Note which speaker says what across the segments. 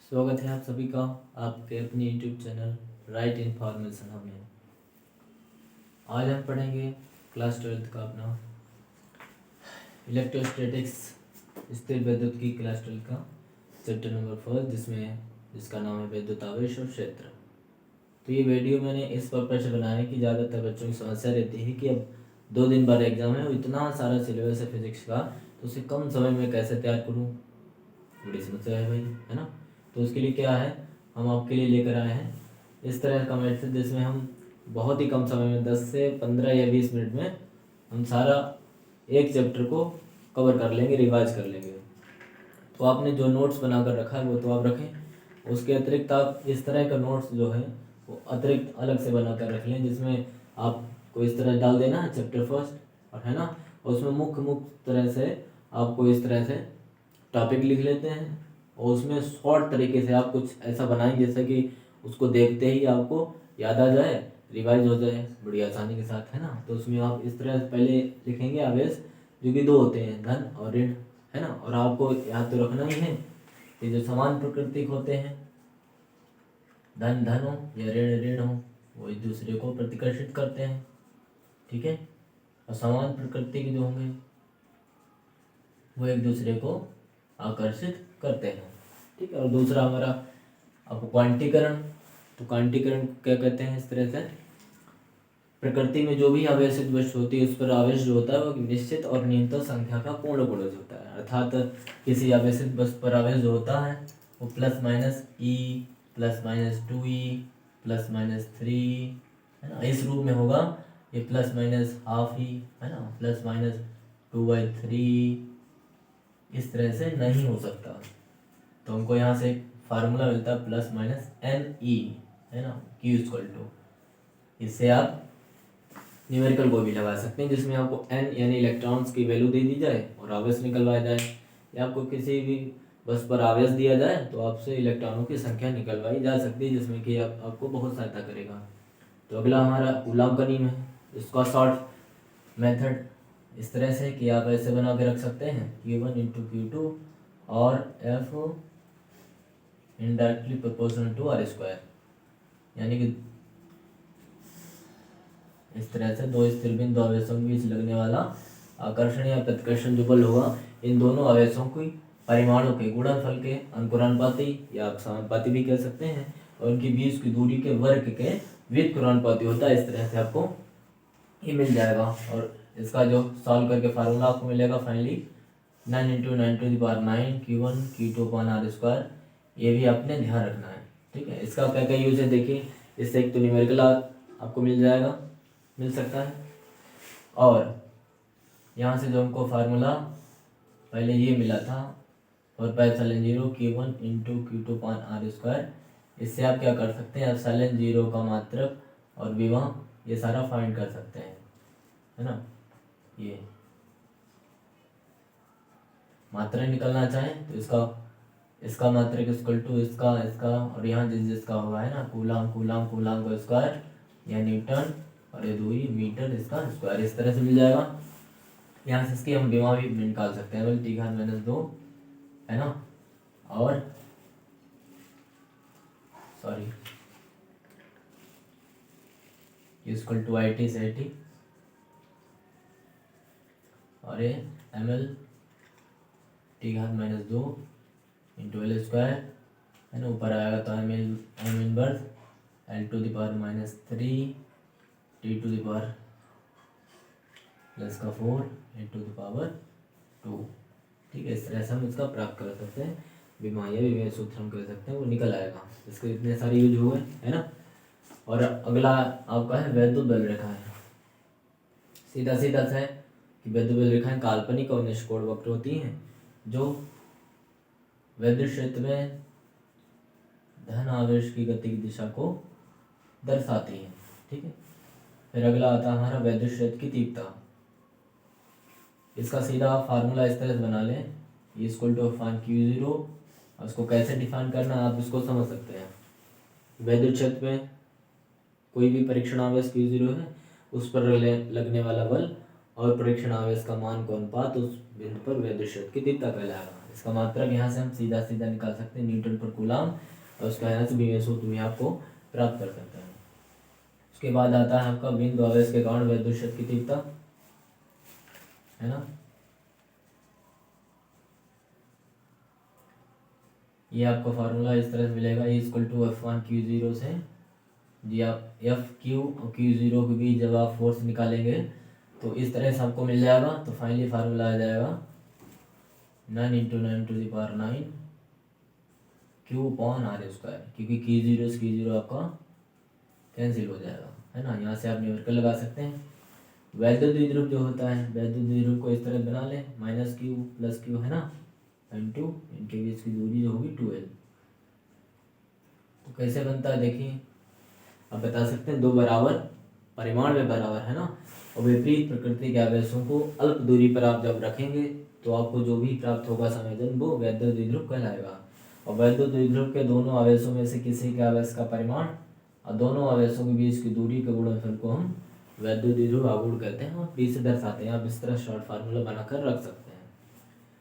Speaker 1: स्वागत है आप सभी का आपके अपने YouTube channel right information hub में। आज हम पढ़ेंगे क्लास 12th का अपना इलेक्ट्रोस्टैटिक्स स्थिर विद्युत की क्लास 12 का चैप्टर नंबर 4 जिसका नाम है विद्युत आवेश और क्षेत्र। तो ये वीडियो मैंने इस पर्पज से बनाया है कि ज़्यादातर बच्चों की समस्या रहती है कि अब 2 दिन बाद एग्ज़ाम है और इतना सारा सिलेबस है फिजिक्स का, तो उसे कम समय में कैसे तैयार करूँ, बड़ी समस्या है भाई, है ना। तो उसके लिए क्या है, हम आपके लिए लेकर आए हैं इस तरह का मेथड जिसमें हम बहुत ही कम समय में 10 से 15 या 20 मिनट में हम सारा एक चैप्टर को कवर कर लेंगे, रिवाइज कर लेंगे। तो आपने जो नोट्स बनाकर रखा है वो तो आप रखें, उसके अतिरिक्त आप इस तरह का नोट्स जो है वो अतिरिक्त अलग से बनाकर रख लें, जिसमें आपको इस तरह डाल देना है चैप्टर फर्स्ट, और है ना, उसमें मुख्य तरह से आपको इस तरह से टॉपिक लिख लेते हैं और उसमें शॉर्ट तरीके से आप कुछ ऐसा बनाएं जैसे कि उसको देखते ही आपको याद आ जाए, रिवाइज हो जाए बड़ी आसानी के साथ, है ना। तो उसमें आप इस तरह से पहले लिखेंगे आवेश, जो कि 2 होते हैं, धन और ऋण, है ना। और आपको याद तो रखना ही है कि जो समान प्रकृति होते हैं, धन धन हो या ऋण ऋण हो, वो एक दूसरे को प्रतिकर्षित करते हैं, ठीक है। और समान प्रकृति के जो होंगे वो एक दूसरे को आकर्षित करते हैं, ठीक है। और दूसरा हमारा आपको क्वांटीकरण, तो क्वांटीकरण क्या कहते हैं, इस तरह से प्रकृति में जो भी आवेशित वस्तु होती है उस पर आवेश जो होता है वो निश्चित और न्यूनतम संख्या का पूर्ण गुणज होता है। अर्थात किसी आवेशित वस्तु पर आवेश जो होता है वो plus minus E plus minus 2e plus minus 3, है ना, इस रूप में होगा। ये प्लस माइनस हाफ ई, है ना, प्लस माइनस 2/3, इस तरह से नहीं हो सकता। तो हमको यहाँ से फार्मूला मिलता है प्लस माइनस एन ई, है ना, Q इक्वल टू, इससे आप न्यूमेरिकल को भी लगा सकते हैं जिसमें आपको n यानी इलेक्ट्रॉन्स की वैल्यू दे दी जाए और आवेश निकलवाया जाए, या आपको किसी भी वस्तु पर आवेश दिया जाए तो आपसे इलेक्ट्रॉनों की संख्या निकलवाई जा सकती है, जिसमें कि आपको बहुत सहायता करेगा। तो अगला हमारा कूलॉम का नियम है, इसका शॉर्ट मेथड इस तरह से कि आप ऐसे बना के रख सकते हैं Q1 इंटू Q2 और F indirectly proportional to R square, यानी कि इस तरह से दो स्थिर बिंदु आवेशों के बीच लगने वाला आकर्षण या प्रतिकर्षण जो बल होगा, इन दोनों आवेशों की परिमाणों के गुणनफल के अनुकुरानुपाती या आप समानुपाती भी कह सकते हैं, और उनके बीच की दूरी के वर्ग के व्युत्क्रमानुपाती होता है। इस तरह से आपको ये मिल जाएगा, और इसका जो सॉल्व करके फार्मूला आपको मिलेगा finally 9 into 9 Q1 Q2 upon R square. ये भी आपने ध्यान रखना है, ठीक है। इसका क्या क्या यूज है देखिए, इससे एक तो न्यूमेरिकल आपको मिल सकता है, और यहाँ से जो हमको फार्मूला पहले ये मिला था और epsilon 0 Q1 into Q2 upon R square, इससे आप क्या कर सकते हैं, एप्सिलॉन 0 का मात्रक और विभव ये सारा फाइंड कर सकते हैं, है ना। ये मात्रा निकलना चाहें तो इसका मात्रक इक्वल टू इसका और यहाँ जिसका होगा, है ना, कूलाम का स्क्वायर या न्यूटन, और ये दूरी मीटर इसका स्क्वायर, इस तरह से मिल जाएगा। यहाँ से इसकी हम विभव भी निकाल सकते हैं, बल्कि -2, है ना, और सॉरी इक्वल टू IT से 80, और ये ml (-2) इंटू L स्क्वायर, है ना, ऊपर आएगा तो m inverse L to the power -3 T to the power +4 A to the power 2, ठीक है। इस तरह से हम इसका प्राप्त कर सकते हैं, विभव सूत्र हम कह सकते हैं, वो निकल आएगा। इसके इतने सारे यूज हुए, है ना। और अगला आपका है वैद्युत बल रेखाएं। सीधा सा है कि वैद्युत बल रेखाएं काल्पनिक और निष्कोण वक्र होती हैं जो वैद्युत क्षेत्र में धन आवेश की गति की दिशा को दर्शाती हैं, ठीक है। फिर अगला आता है हमारा वैद्युत क्षेत्र की तीव्रता। इसका सीधा फार्मूला इस तरह से बना लें, इक्वल टू Q0, और उसको कैसे डिफाइन करना है आप इसको समझ सकते हैं। वैद्युत क्षेत्र में कोई भी परीक्षण आवेश Q0 है, उस पर लगने वाला बल और परीक्षण आवेश का मान का अनुपात उस बिंदु पर वैद्युत क्षेत्र की तीव्रता कहलाएगा। इसका मात्रक यहाँ से हम सीधा सीधा निकाल सकते हैं, न्यूटन पर कूलाम, और उसका यहाँ से बीएस सूत्र भी आपको प्राप्त कर सकते हैं। उसके बाद आता है आपका बिंदु आवेश के कारण वैद्युत क्षेत्र की तीव्रता, है ना। ये आपको फार्मूला इस तरह से मिलेगा, E=F1 Q0 से जी आप एफ क्यू और Q0 के बीच जब आप फोर्स निकालेंगे तो इस तरह से आपको मिल जाएगा। तो फाइनली फार्मूला आ जाएगा 9 × 9⁹ Q/r², क्योंकि Q0 से Q0 आपका कैंसिल हो जाएगा, है ना। यहाँ से आप न्यूमेरिकल लगा सकते हैं। वैद्युत द्विध्रुव जो होता है, वैद्युत द्विध्रुव को इस तरह बना लें, -Q + Q, है ना, इनटू इनके बीच की दूरी जो होगी 2L। तो कैसे बनता है देखिए, आप बता सकते हैं दो बराबर परिमाण में बराबर, है ना, और विपरीत प्रकृति के आवेशों को अल्प दूरी पर आप जब रखेंगे तो आपको जो भी प्राप्त होगा संयोजन वो वैद्युत द्विध्रुव कहलाएगा। और वैद्युत द्विध्रुव के दोनों आवेशों में से किसी के आवेश का परिमाण और दोनों आवेशों के बीच की दूरी के गुणनफल को हम वैद्युत द्विध्रुव आघूर्ण कहते हैं और P से दर्शाते हैं। आप इस तरह शॉर्ट फार्मूला बनाकर रख सकते हैं,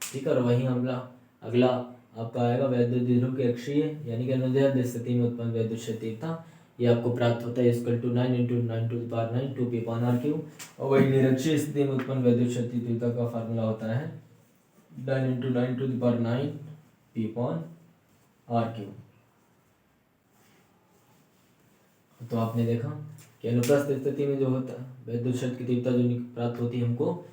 Speaker 1: ठीक है। और वहीं अगला आपका आएगा वैद्युत द्विध्रुव के अक्षीय यानी कि अनुदैर्ध्य स्थिति में उत्पन्न वैद्युत क्षेत्रता। ये आपको प्राप्त होता है = 9 × 10⁹ 2P/r³। और वही निरक्षीय स्थिति में उत्पन्न वैद्युत क्षेत्रता का फार्मूला होता है 9 × 10⁹ P/r³। तो आपने देखा कि अनुप्रस्थ स्थिति में जो होता है वैद्युत क्षेत्र की तीव्रता जो प्राप्त होती है हमको,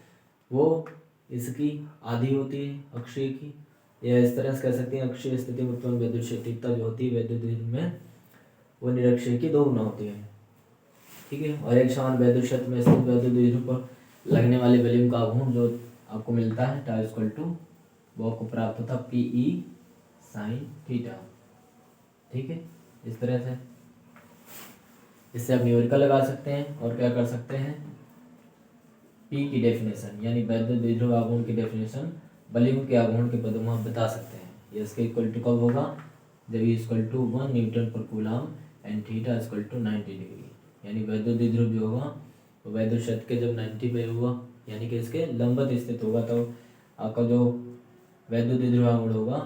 Speaker 1: वो इसकी आधी होती है अक्षीय की, या इस तरह से कह सकते हैं अक्षीय स्थिति में उत्पन्न वैद्युत क्षेत्रता जो होती है वैद्युत द्विध्रुव में, वो निरक्षीय की 2 गुना होती है, ठीक है। और एक समान वैद्युत क्षेत्र में स्थित वैद्युत द्विध्रुव पर लगने वाले वॉल्यूम का आघूर्ण जो आपको मिलता है τ वो आपको प्राप्त होता है PE sin⁡θ, ठीक है। इस तरह से इससे आप न्यूमेरिकल लगा सकते हैं और क्या कर सकते हैं, P की डेफिनेशन यानी वैद्युत द्विध्रुव आघूर्ण की डेफिनेशन वॉल्यूम के आघूर्ण के पदों में आप बता सकते हैं। ये इसके इक्वल टू कब होगा, जब E = 1 न्यूटन पर कूलाम एंड θ = 90 डिग्री, यानी वैद्युत द्विध्रुव जो होगा वो वैद्युत क्षेत्र के जब 90 पे होगा यानी कि इसके लंबवत स्थित होगा, तो आपका जो वैद्युत द्विध्रुव आघूर्ण होगा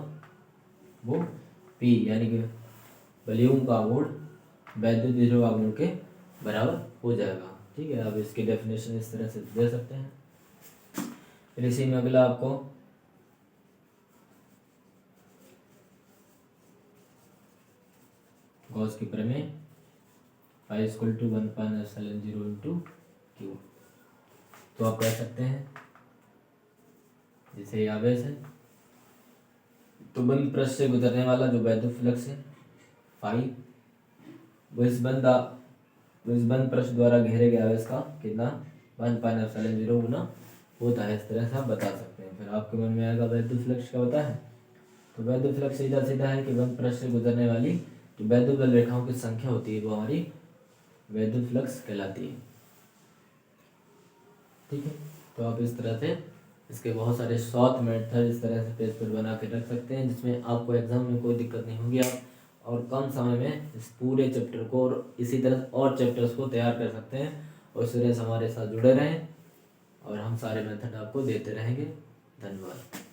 Speaker 1: वो P यानी कि वॉल्यूम का आघूर्ण वैद्युत द्विध्रुव आघूर्ण के बराबर हो जाएगा, ठीक है। आप इसकी डेफिनेशन इस तरह से दे सकते हैं। फिर इसी में अगला आपको गॉस की प्रमेय I = 1/0 Q। तो आप कह सकते हैं जैसे आवेश है तो बंद पृष्ठ से गुजरने वाला जो वैद्युत फ्लक्स है फाई, वो इस बंद पृष्ठ द्वारा घेरे गए आवेश का कितना 1/0 गुना होता है। इस तरह से आप बता सकते हैं। फिर आपके मन में आएगा वैद्युत फ्लक्स क्या होता है, तो वैद्युत फ्लक्स सीधा सीधा है कि बंद पृष्ठ से गुजरने वाली जो वैद्युत बल रेखाओं की संख्या होती है वो हमारी वैद्युत फ्लक्स कहलाती है, ठीक है। तो आप इस तरह से इसके बहुत सारे शॉर्ट मेथड इस तरह से पेज पर बना के रख सकते हैं जिसमें आपको एग्जाम में कोई दिक्कत नहीं होगी। आप और कम समय में इस पूरे चैप्टर को और इसी तरह और चैप्टर्स को तैयार कर सकते हैं। और इस तरह से हमारे साथ जुड़े रहें और हम सारे मेथड आपको देते रहेंगे। धन्यवाद।